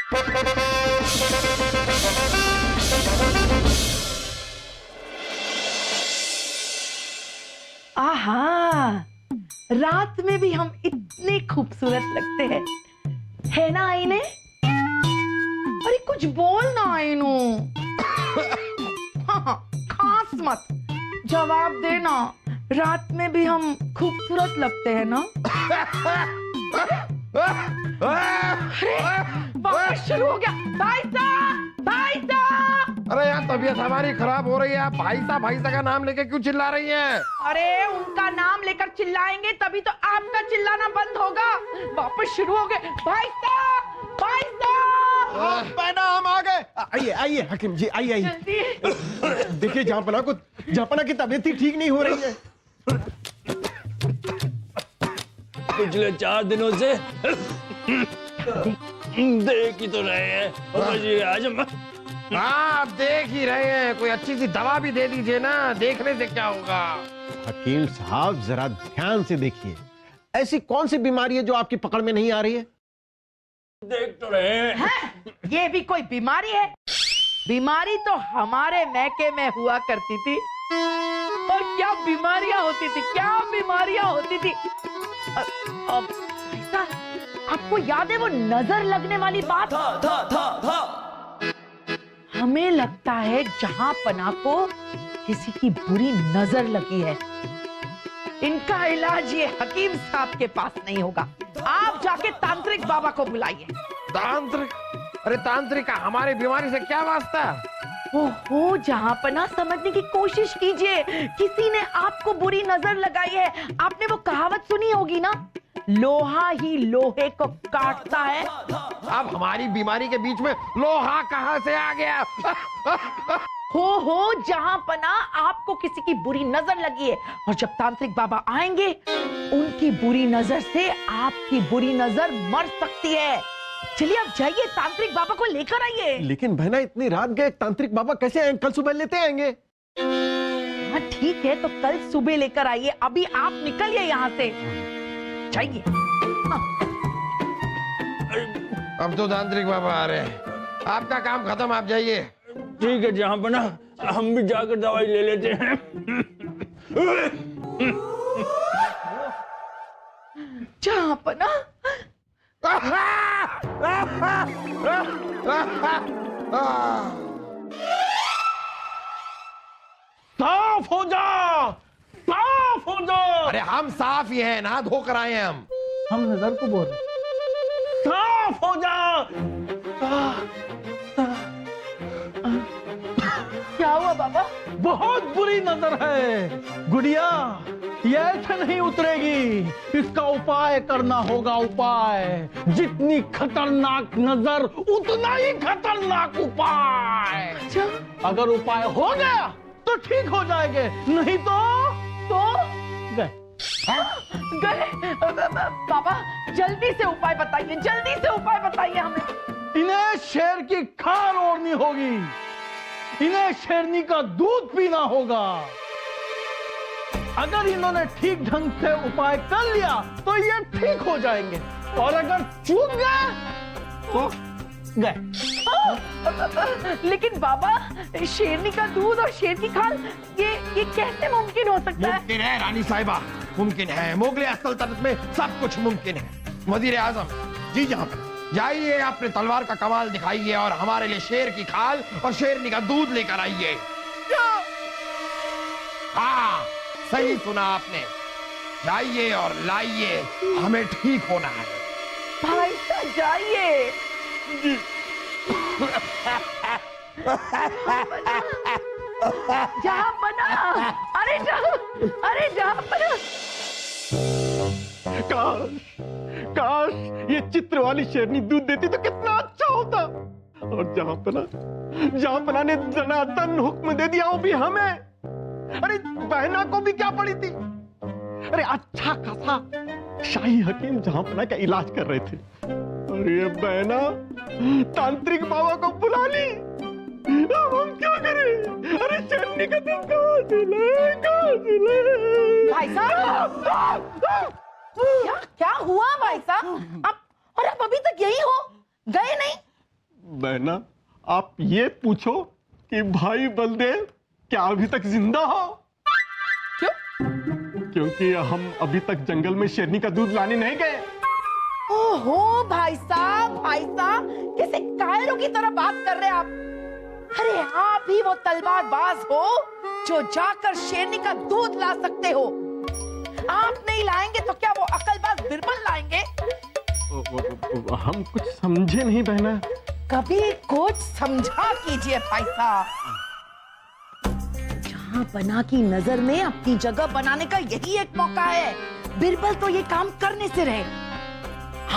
आहा, रात में भी हम इतने खूबसूरत लगते हैं, है ना आईने? अरे कुछ बोल ना आईनू। हाँ, खास मत, जवाब देना। रात में भी हम खूबसूरत लगते हैं ना? वापस शुरू हो गया। भाई साहब, भाई साहब। अरे यार, तबीयत हमारी खराब हो रही है, आप भाई साहब का नाम लेके क्यों चिल्ला रही हैं? अरे उनका नाम लेकर चिल्लाएंगे तभी तो आपका चिल्लाना बंद होगा। वापस शुरू हो गए। भाई साहब, भाई साहब। बहना, हम आ गए। आइए आइए हकीम जी, आइए आइए। जल्दी। देखिए जहाँपना की तबीयत ही ठीक नहीं हो रही है। पिछले 4 दिनों से देख ही तो रहे हैं। आज हाँ, आप देख ही रहे हैं, कोई अच्छी सी दवा भी दे दीजिए ना, देखने से क्या होगा? हकीम साहब जरा ध्यान से देखिए, ऐसी कौन सी बीमारी है जो आपकी पकड़ में नहीं आ रही है? देख तो रहे हैं। ये भी कोई बीमारी है? बीमारी तो हमारे मैके में हुआ करती थी। और क्या बीमारियां होती थी, क्या बीमारियां होती थी। अब ऐसा आपको याद है वो नजर लगने वाली बात? था। हमें लगता है जहां पना को किसी की बुरी नजर लगी है। इनका इलाज ये हकीम साहब के पास नहीं होगा। आप जाके तांत्रिक बाबा को बुलाइए। तांत्रिक? अरे तांत्रिक का हमारी बीमारी से क्या वास्ता? ओहो, जहां पना समझने की कोशिश कीजिए। किसी ने आपको बुरी नजर लगाई है। आपने वो कहावत सुनी होगी ना, लोहा ही लोहे को काटता है। अब हमारी बीमारी के बीच में लोहा कहां से आ गया? हो जहां पना आपको किसी की बुरी नजर लगी है, और जब तांत्रिक बाबा आएंगे उनकी बुरी नजर से आपकी बुरी नजर मर सकती है। चलिए अब जाइए, तांत्रिक बाबा को लेकर आइए। लेकिन बहना, इतनी रात गए, तांत्रिक बाबा कैसे आएंगे? कल सुबह लेते आएंगे। हाँ ठीक है, तो कल सुबह लेकर आइए। अभी आप निकलिए यहाँ से, जाइए। हाँ। अब तो तांत्रिक बाबा आ रहे हैं, आपका काम खत्म, आप जाइए। ठीक है, जहाँ पर ना हम भी जाकर दवाई ले लेते हैं। जहाँ पर ना साफ हो जा, साफ हो जा। अरे हम साफ ही हैं, नहा धोकर आए हैं हम। नजर को बोल रहे, साफ हो जा। क्या हुआ बाबा? बहुत बुरी नजर है गुड़िया, ये ऐसे नहीं उतरेगी। इसका उपाय करना होगा, उपाय। जितनी खतरनाक नजर उतना ही खतरनाक उपाय। अगर उपाय हो गया तो ठीक हो जाएंगे, नहीं तो गए। बाबा जल्दी से उपाय बताइए, जल्दी से उपाय बताइए हमें। इन्हें शेर की खाल ओढ़नी होगी, इन्हें शेरनी का दूध पीना होगा। अगर इन्होंने ठीक ढंग से उपाय कर लिया तो ये ठीक हो जाएंगे, और अगर चूक गए तो गए। लेकिन बाबा, शेरनी का दूध और शेर की खाल, ये कैसे मुमकिन हो सकता है? मुमकिन है रानी साहिबा, मुमकिन है। मुगल सल्तनत में सब कुछ मुमकिन है। वजीर आजम जी, जहाँ पर जाइए, अपने तलवार का कमाल दिखाइए और हमारे लिए शेर की खाल और शेरनी का दूध लेकर आइए। हाँ, सही सुना आपने। जाइए और लाइए, हमें ठीक होना है। भाई साहब जाइए। जहाँ बना, अरे जहाँ बना। काश ये चित्र वाली शेरनी दूध देती तो कितना अच्छा होता। और जहां पना ने दनादन हुक्म दे दिया, वो भी हमें। अरे बहना को भी क्या पड़ी थी? अरे अच्छा खासा शाही हकीम जहां पना का इलाज कर रहे थे, और ये बहना तांत्रिक बाबा को बुला ली। अब हम क्या करें? अरे शेरनी का दूध कहाँ से ले? भाई साहब क्या हुआ भाई साहब? अब अभी तक यही हो गए नहीं? बहना, आप ये पूछो कि भाई बलदेव क्या अभी तक जिंदा हो? क्यों? क्योंकि हम अभी तक जंगल में शेरनी का दूध लाने नहीं गए। ओहो भाई साहब कैसे कायरों की तरह बात कर रहे हैं आप? अरे आप ही वो तलवारबाज हो जो जाकर शेरनी का दूध ला सकते हो। आप नहीं लाएंगे तो क्या वो अकलबाज बिरबल लाएंगे? हम कुछ समझे नहीं बहना। कभी कुछ समझा कीजिए भाई साहब। जहां बना की नजर में अपनी जगह बनाने का यही एक मौका है। बिरबल तो ये काम करने से रहे।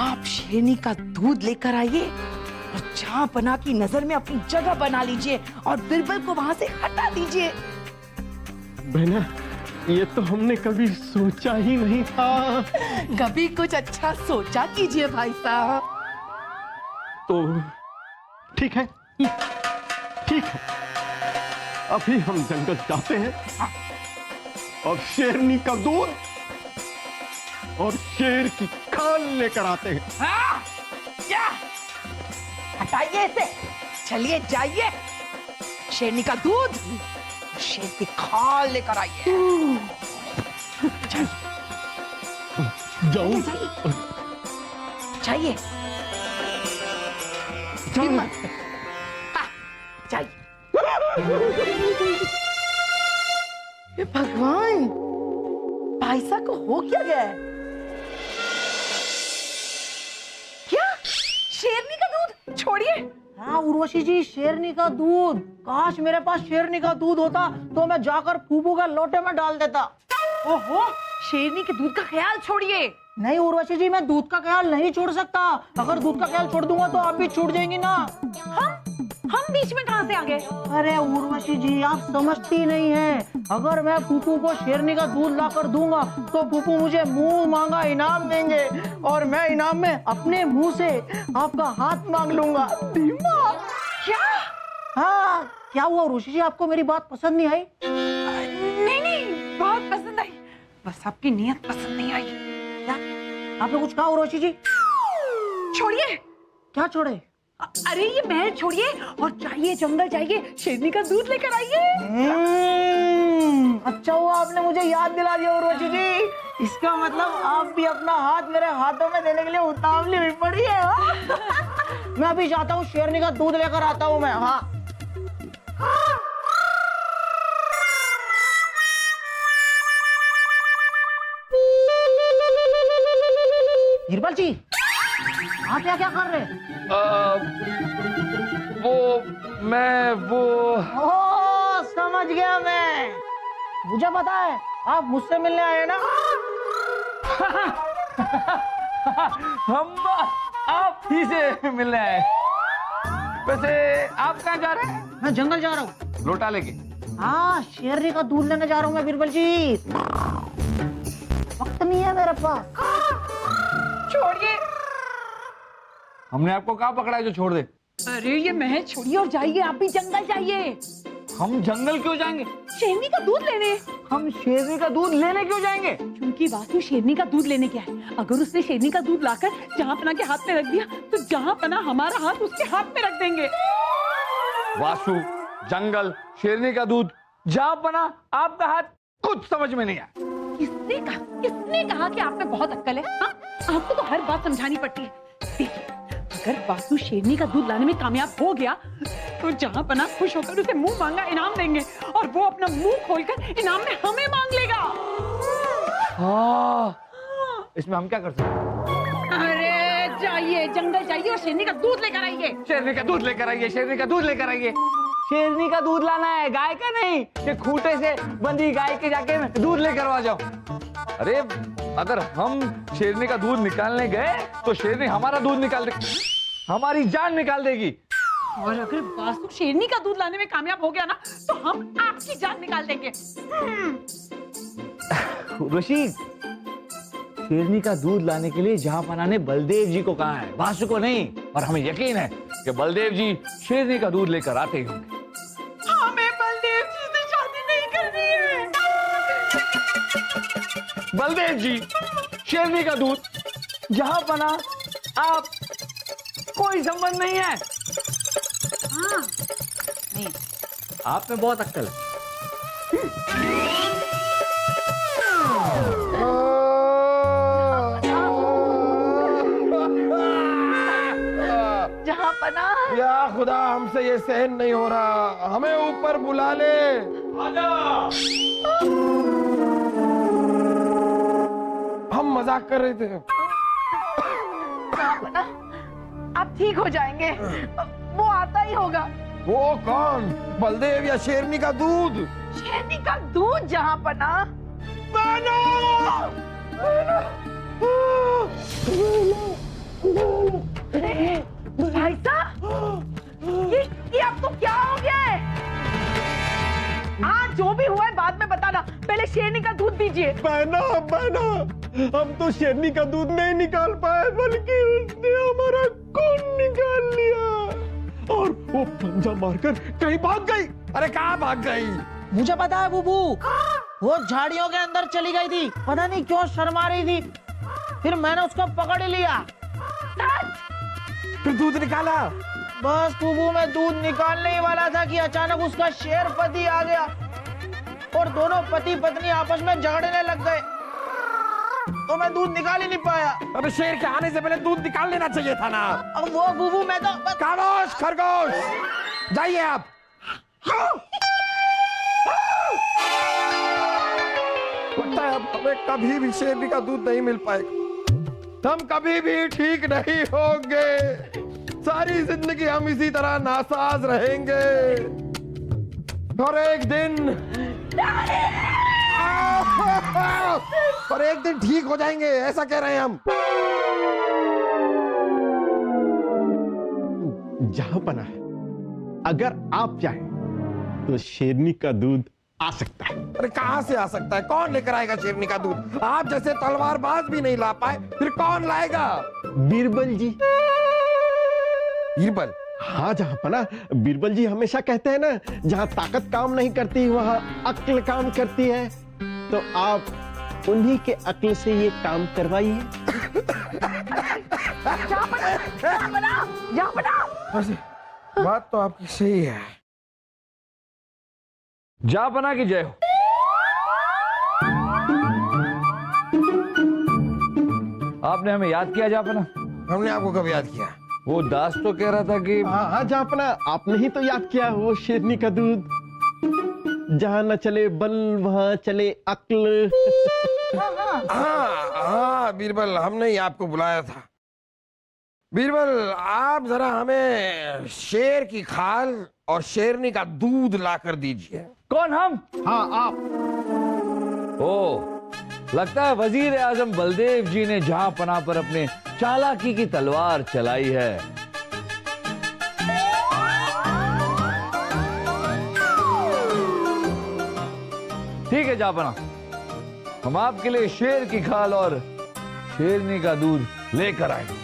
आप शेरनी का दूध लेकर आइए और जहां बना की नजर में अपनी जगह बना लीजिए और बिरबल को वहां से हटा दीजिए। बहना, ये तो हमने कभी सोचा ही नहीं था। कभी कुछ अच्छा सोचा कीजिए भाई साहब। तो ठीक है, ठीक है, अभी हम जंगल जाते हैं और शेरनी का दूध और शेर की खाल लेकर आते हैं। क्या? हटाइए इसे, चलिए जाइए। शेरनी का दूध, शेर की खाल लेकर आइए। जाऊं? जाइए, हिम्मत। हाँ, जाइए। हे भगवान, भाई साहब को हो क्या गया है? क्या? शेरनी का दूध छोड़िए। हाँ उर्वशी जी, शेरनी का दूध। काश मेरे पास शेरनी का दूध होता तो मैं जाकर फूफू का लोटे में डाल देता। ओहो, शेरनी के दूध का ख्याल छोड़िए। नहीं उर्वशी जी, मैं दूध का ख्याल नहीं छोड़ सकता। अगर दूध का ख्याल छोड़ दूंगा तो आप भी छूट जाएंगी ना। हम बीच में कहां से आ गए? अरे उर्वशी जी, आप समझती नहीं हैं। अगर मैं फूफू को शेरनी का दूध लाकर दूंगा तो फूफू मुझे मुंह मांगा इनाम देंगे और मैं इनाम में अपने मुंह से आपका हाथ मांग लूंगा। क्या? हाँ, क्या हुआ उर्वशी जी, आपको मेरी बात पसंद नहीं आई? नहीं, बहुत पसंद आई। बस आपकी नियत पसंद नहीं आई। क्या आपने कुछ कहा उर्वशी जी? छोड़िए। क्या छोड़े? अरे ये महल छोड़िए और जाइए, जंगल जाइए, शेरनी का दूध लेकर आइए। अच्छा हुआ आपने मुझे याद दिला दिया उर्वशी जी। इसका मतलब आप भी अपना हाथ मेरे हाथों में देने के लिए उतावली हुई पड़ी है। हाँ? मैं अभी जाता हूँ, शेरनी का दूध लेकर आता हूँ मैं। हाँ बीरबल जी, आप क्या कर रहे हैं? ओह, समझ गया मैं। मुझे पता है आप मुझसे मिलने आए ना। हम आप ही से मिलने आए। वैसे आप कहाँ जा रहे हैं? मैं जंगल जा रहा हूँ। लोटा लेके? हाँ, शेरनी का दूध लेने जा रहा हूँ मैं बीरबल जी। वक्त नहीं है मेरे पास। छोड़िए। हमने आपको कहाँ पकड़ा है जो छोड़ दे? अरे ये महल छोड़िए और जाइए, आप भी जंगल जाइए। हम जंगल क्यों जाएंगे? शेरनी का दूध लेने। हम शेरनी का दूध लेने क्यों जाएंगे? क्योंकि वासु शेरनी का दूध लेने गया है। अगर उसने शेरनी का दूध लाकर जहांपना के हाथ में रख दिया तो जहांपना हमारा हाथ उसके हाथ में रख देंगे। वासु, जंगल, शेरनी का दूध, जहांपना, आपका हाथ, कुछ समझ में नहीं आया। किसने कहा कि आप में बहुत अक्ल है? हाँ? आपको तो हर बात समझानी पड़ती है। देखिए, अगर वासु शेरनी का दूध लाने में कामयाब हो गया तो जहांपना खुश होकर उसे मुंह मांगा इनाम देंगे और वो अपना मुंह खोलकर इनाम में हमें मांग लेगा। इसमें हम क्या कर सकते हैं? अरे जाइए, जंगल जाइए और शेरनी का दूध लेकर आइए। शेरनी का दूध लेकर आइए, शेरनी का दूध लेकर आइए। शेरनी का दूध लाना है, गाय का नहीं कि खूंटे से बंधी गाय के जाके दूध लेकर आ जाओ। अरे अगर हम शेरनी का दूध निकालने गए तो शेरनी हमारा दूध निकाल दे, हमारी जान निकाल देगी। और अगर वासु शेरनी का दूध लाने में कामयाब हो गया ना तो हम आपकी जान निकाल देंगे। ऋषि, शेरनी का दूध लाने के लिए जहांपना ने बलदेव जी को कहा है, वासु को नहीं। और हमें यकीन है कि बलदेव जी शेरनी का दूध लेकर आते ही होंगे। हमें बलदेव जी से शादी नहीं करनी है। बलदेव जी, शेरनी का दूध, जहांपना, आप, कोई संबंध नहीं है। नहीं आप में बहुत अक्ल है। जहाँ पना या खुदा, हमसे ये सहन नहीं हो रहा, हमें ऊपर बुला ले। हम मजाक कर रहे थे। जहाँ पना आप ठीक हो जाएंगे, वो आता ही होगा। वो कौन? बलदेव या शेरनी का दूध? शेरनी का दूध जहाँ पना। भाई साहब, ये आपको क्या हो गया है? हाँ, जो भी हुआ है बाद में बताना, पहले शेरनी का दूध दीजिए। बहना हम तो शेरनी का दूध नहीं निकाल पाए, बल्कि उसने हमारा खून निकाल लिया और वो पंजा मारकर कहीं भाग गई। अरे कहाँ भाग गई? मुझे पता है बुबू, वो झाड़ियों के अंदर चली गई थी, पता नहीं क्यों शर्मा रही थी, फिर मैंने उसको पकड़ ही लिया। फिर दूध निकाला? बस बुबू, मैं दूध निकालने ही वाला था कि अचानक उसका शेर पति आ गया और दोनों पति पत्नी आपस में झगड़ने लग गए, तो मैं दूध निकाल ही नहीं पाया। अबे शेर के आने से पहले दूध निकाल लेना चाहिए था ना। अब वो बुबू, मैं तो खामोश खरगोश, जाइए आप। लगता है अब हमें कभी भी शेरनी का दूध नहीं मिल पाएगा, हम कभी भी ठीक नहीं होंगे, सारी जिंदगी हम इसी तरह नासाज रहेंगे और एक दिन ठीक हो जाएंगे, ऐसा कह रहे हैं हम। जहां पना, अगर आप चाहें तो शेरनी का दूध आ सकता है। अरे कहां से आ सकता है? कौन लेकर आएगा शेरनी का दूध? आप जैसे तलवारबाज भी नहीं ला पाए, फिर कौन लाएगा? बीरबल जी। बीरबल? हाँ जहां पना, बीरबल जी हमेशा कहते हैं ना, जहां ताकत काम नहीं करती वहां अक्ल काम करती है, तो आप उन्हीं के अक्ल से ये काम करवाइए। बात तो आपकी सही है। जापना की जय हो। आपने हमें याद किया जापना? हमने आपको कब याद किया? वो दास तो कह रहा था कि हाँ जहां पना, आपने ही तो याद किया, वो शेरनी का दूध, जहां न चले बल वहां चले अक्ल। हाँ बीरबल, हमने ही आपको बुलाया था। बीरबल, आप जरा हमें शेर की खाल और शेरनी का दूध ला कर दीजिए। कौन? हम? हाँ आप। ओ, लगता है वजीर आजम बलदेव जी ने जहां पना पर अपने चालाकी की तलवार चलाई है। ठीक है जापना, हम आपके लिए शेर की खाल और शेरनी का दूध लेकर आएंगे।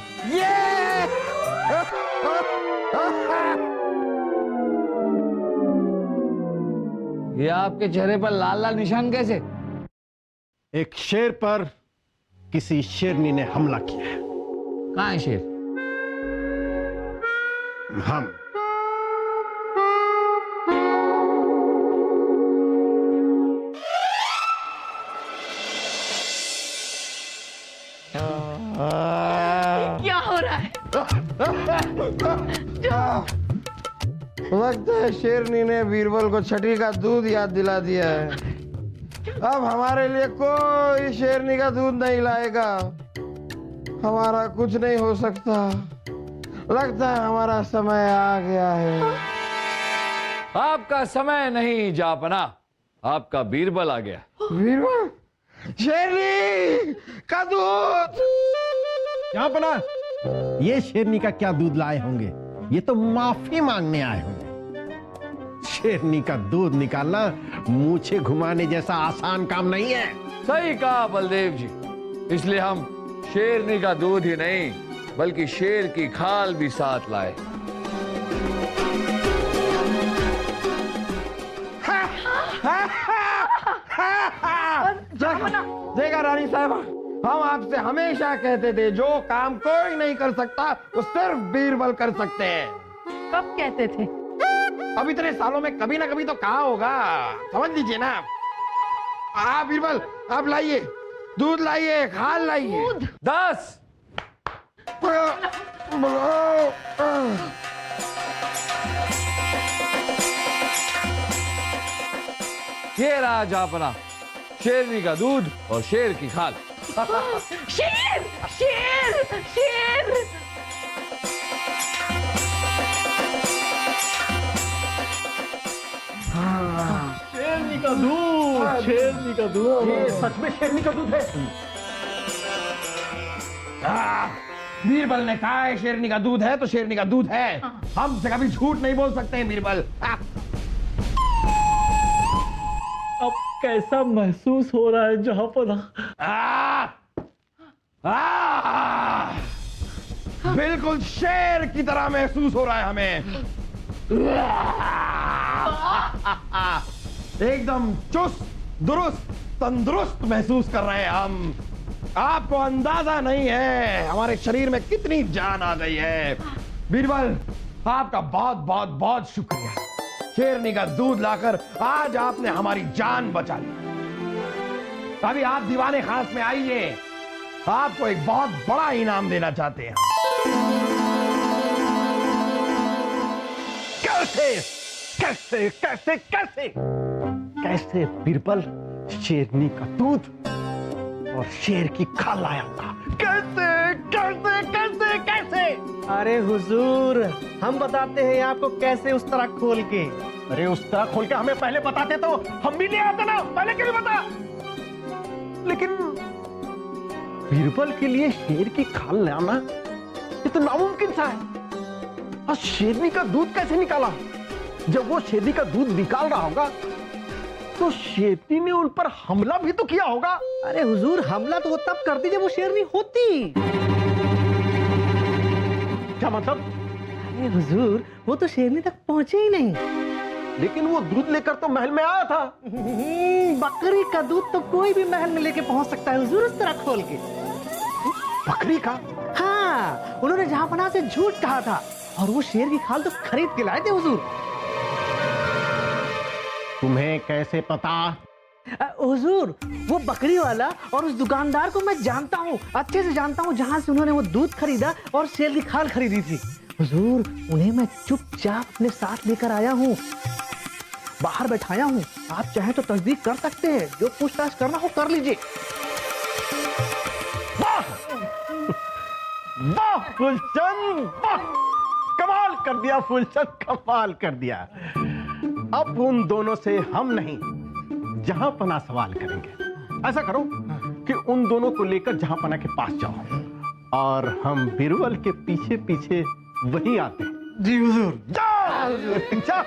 ये आपके चेहरे पर लाल लाल निशान कैसे? एक शेर पर किसी शेरनी ने हमला किया है। कहाँ है शेर? हम। क्या हो रहा है? लगता है शेरनी ने बीरबल को छठी का दूध याद दिला दिया है। अब हमारे लिए कोई शेरनी का दूध नहीं लाएगा, हमारा कुछ नहीं हो सकता। लगता है हमारा समय आ गया है। आपका समय नहीं जापना, आपका बीरबल आ गया। बीरबल? शेरनी का दूध? यहाँ पना, ये शेरनी का क्या दूध लाए होंगे? ये तो माफी मांगने आए होंगे। शेरनी का दूध निकालना मूछे घुमाने जैसा आसान काम नहीं है। सही कहा बलदेव जी, इसलिए हम शेरनी का दूध ही नहीं बल्कि शेर की खाल भी साथ लाए। देखा रानी साहबा, हम आपसे हमेशा कहते थे जो काम कोई नहीं कर सकता वो सिर्फ बीरबल कर सकते हैं। कब कहते थे? अब इतने सालों में कभी ना कभी तो कहा होगा, समझ लीजिए ना। बीरबल आप लाइए, दूध लाइए, खाल लाइए। 10 ये रहा जापना, शेरनी का दूध और शेर की खाल। शेर शेर शेर। शेरनी का दूध, शेरनी का दूध, ये सच में शेरनी का दूध है। बीरबल ने कहा है शेरनी का दूध है तो शेरनी का दूध है। हमसे कभी झूठ नहीं बोल सकते हैं बीरबल। अब कैसा महसूस हो रहा है जहांपना? बिल्कुल शेर की तरह महसूस हो रहा है हमें। एकदम चुस्त दुरुस्त तंदुरुस्त महसूस कर रहे हैं हम। आपको अंदाजा नहीं है हमारे शरीर में कितनी जान आ गई है। बीरबल आपका बहुत बहुत बहुत शुक्रिया। शेरनी का दूध लाकर आज आपने हमारी जान बचा ली। अभी आप दीवाने खास में आइए, आपको एक बहुत बड़ा इनाम देना चाहते हैं। कैसे कैसे कैसे कैसे कैसे बीरबल शेरनी का दूध और शेर की खाल लाया था? कैसे कैसे कैसे कैसे? अरे हुजूर, हम बताते हैं आपको कैसे उस तरह खोल के। अरे उस तरह खोल के हमें पहले बताते तो हम भी ले आते ना, पहले क्यों नहीं बता? लेकिन बीरबल के लिए शेर की खाल लाना ये तो नामुमकिन सा है। और शेरनी का दूध कैसे निकाला? जब वो शेरनी का दूध निकाल रहा होगा तो शेरनी ने उन पर हमला भी तो किया होगा। अरे हुजूर, हमला तो वो तब करती जब वो शेरनी होती। क्या मतलब? अरे हुजूर, वो तो शेरनी तक पहुंचे ही नहीं। लेकिन वो दूध लेकर तो महल में आया था। बकरी का दूध तो कोई भी महल में लेके पहुंच सकता है हुजूर, उस तरह खोल के। बकरी का? हाँ, उन्होंने जहांपनाह से झूठ कहा था और वो शेर की खाल तो खरीद के लाए थे हुजूर। तुम्हें कैसे पता? हुजूर, वो बकरी वाला और उस दुकानदार को मैं जानता हूँ, अच्छे से जानता हूँ, जहाँ से उन्होंने वो दूध खरीदा और शेर की खाल खरीदी थी। हुजूर, उन्हें मैं चुपचाप अपने साथ लेकर आया हूँ, बाहर बैठाया हूँ। आप चाहे तो तस्दीक कर सकते हैं, जो पूछताछ करना हो कर लीजिए। वाह फूलचंद, वाह! कमाल कर दिया फूलचंद, कमाल कर दिया। अब उन दोनों से हम नहीं, जहांपनाह सवाल करेंगे। ऐसा करो कि उन दोनों को लेकर जहांपनाह के पास जाओ और हम बीरबल के पीछे पीछे वहीं आते हैं। जी हुजूर। जाओ।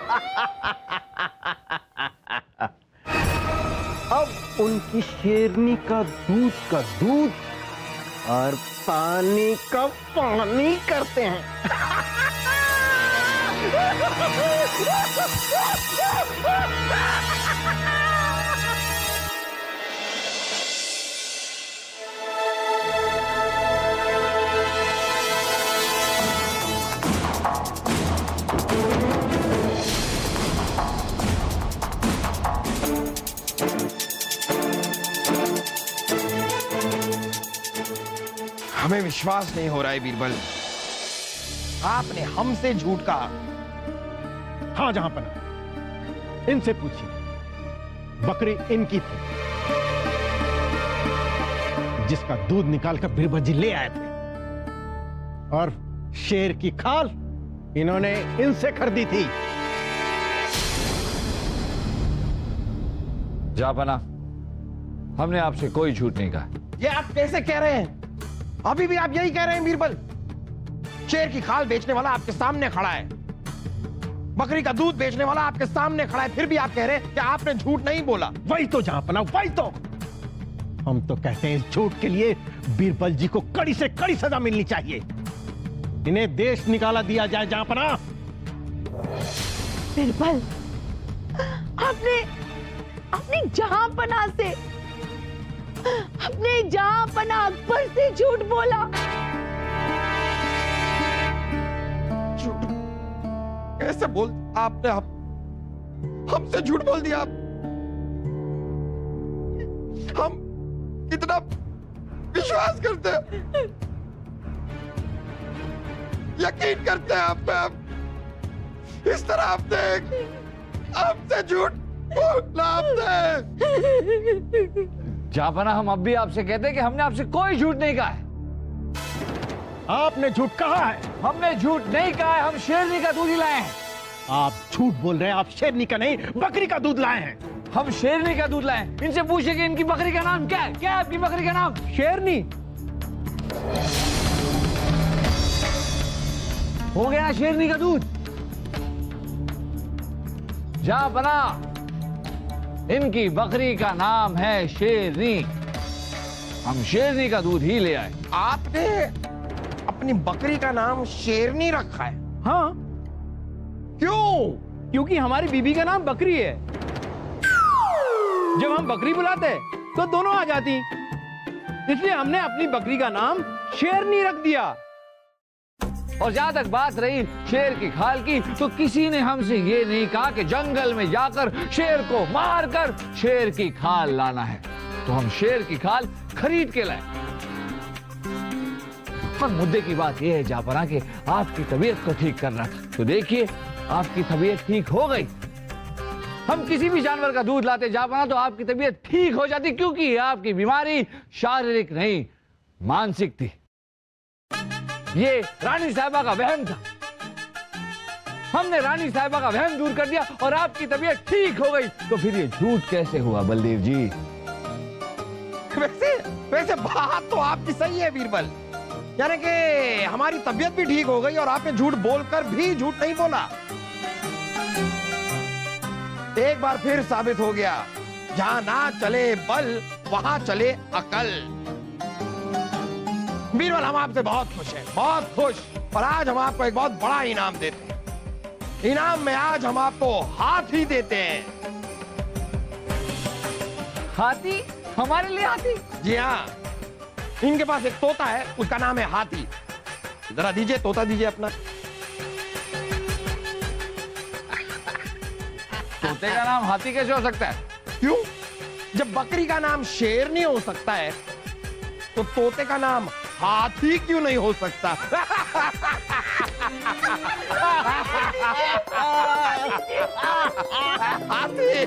अब उनकी शेरनी का दूध और पानी का पानी करते हैं। हमें विश्वास नहीं हो रहा है बीरबल, आपने हमसे झूठ कहा। हाँ जहांपनाह, इनसे पूछिए, बकरी इनकी थी जिसका दूध निकालकर बीरबल जी ले आए थे, और शेर की खाल इन्होंने इनसे खरीदी थी। जापना, हमने आपसे कोई झूठ नहीं कहा। ये आप कैसे कह रहे हैं? अभी भी आप यही कह रहे हैं बीरबल? शेर की खाल बेचने वाला आपके सामने खड़ा है, बकरी का दूध बेचने वाला आपके सामने खड़ा है, फिर भी आप कह रहे हैं कि आपने झूठ नहीं बोला। वही तो जहांपनाह, वही तो हम तो कहते हैं, इस झूठ के लिए बीरबल जी को कड़ी से कड़ी सजा मिलनी चाहिए। इन्हें देश निकाला दिया जाए जहांपनाह। बीरबल, आपने जहांपनाह से, अपने जहांपनाह अकबर से झूठ बोला। कैसे बोल? आपने हमसे झूठ बोल दिया आप। हम कितना विश्वास करते हैं, यकीन करते हैं आप पे। आप इस तरह आपसे झूठ बोलना आपसे। जापाना, हम अब भी आपसे कहते हैं कि हमने आपसे कोई झूठ नहीं कहा है। आपने झूठ कहा है। हमने झूठ नहीं कहा है, हम शेरनी का दूध ही लाए हैं। आप झूठ बोल रहे हैं। आप शेरनी का नहीं, बकरी का दूध लाए हैं। हम शेरनी का दूध लाए। इनसे पूछे कि इनकी बकरी का नाम क्या है। क्या है आपकी बकरी का नाम? शेरनी। हो गया ना शेरनी का दूध। जा बना, इनकी बकरी का नाम है शेरनी। हम शेरनी का दूध ही ले आए। आपने अपनी बकरी का नाम शेरनी रखा है? हाँ, क्यों? क्योंकि हमारी बीबी का नाम बकरी है। जब हम बकरी बुलाते तो दोनों आ जाती, इसलिए हमने अपनी बकरी का नाम शेरनी रख दिया। और जहां तक बात रही शेर की खाल की, तो किसी ने हमसे ये नहीं कहा कि जंगल में जाकर शेर को मारकर शेर की खाल लाना है। तो हम शेर की खाल खरीद के लाए। पर मुद्दे की बात यह है जापना कि आपकी तबीयत को ठीक करना था। तो देखिए, आपकी तबीयत ठीक हो गई। हम किसी भी जानवर का दूध लाते जापना तो आपकी तबीयत ठीक हो जाती, क्योंकि आपकी बीमारी शारीरिक नहीं मानसिक थी। ये रानी साहिबा का वहम था। हमने रानी साहिबा का वहम दूर कर दिया और आपकी तबीयत ठीक हो गई। तो फिर ये झूठ कैसे हुआ बलदेव जी? वैसे बात तो आपकी सही है बीरबल, यानी कि हमारी तबीयत भी ठीक हो गई और आपने झूठ बोलकर भी झूठ नहीं बोला। एक बार फिर साबित हो गया, जहां ना चले बल वहां चले अकल। बीरबल, हम आपसे बहुत खुश हैं, बहुत खुश। और आज हम आपको एक बहुत बड़ा इनाम देते हैं। इनाम में आज हम आपको हाथी देते हैं। हाथी? हमारे लिए हाथी? जी हाँ, इनके पास एक तोता है, उसका नाम है हाथी। जरा दीजिए, तोता दीजिए अपना। तोते का नाम हाथी कैसे हो सकता है? क्यों? जब बकरी का नाम शेरनी हो सकता है, तो तोते का नाम हाथी क्यों नहीं हो सकता? हाथी।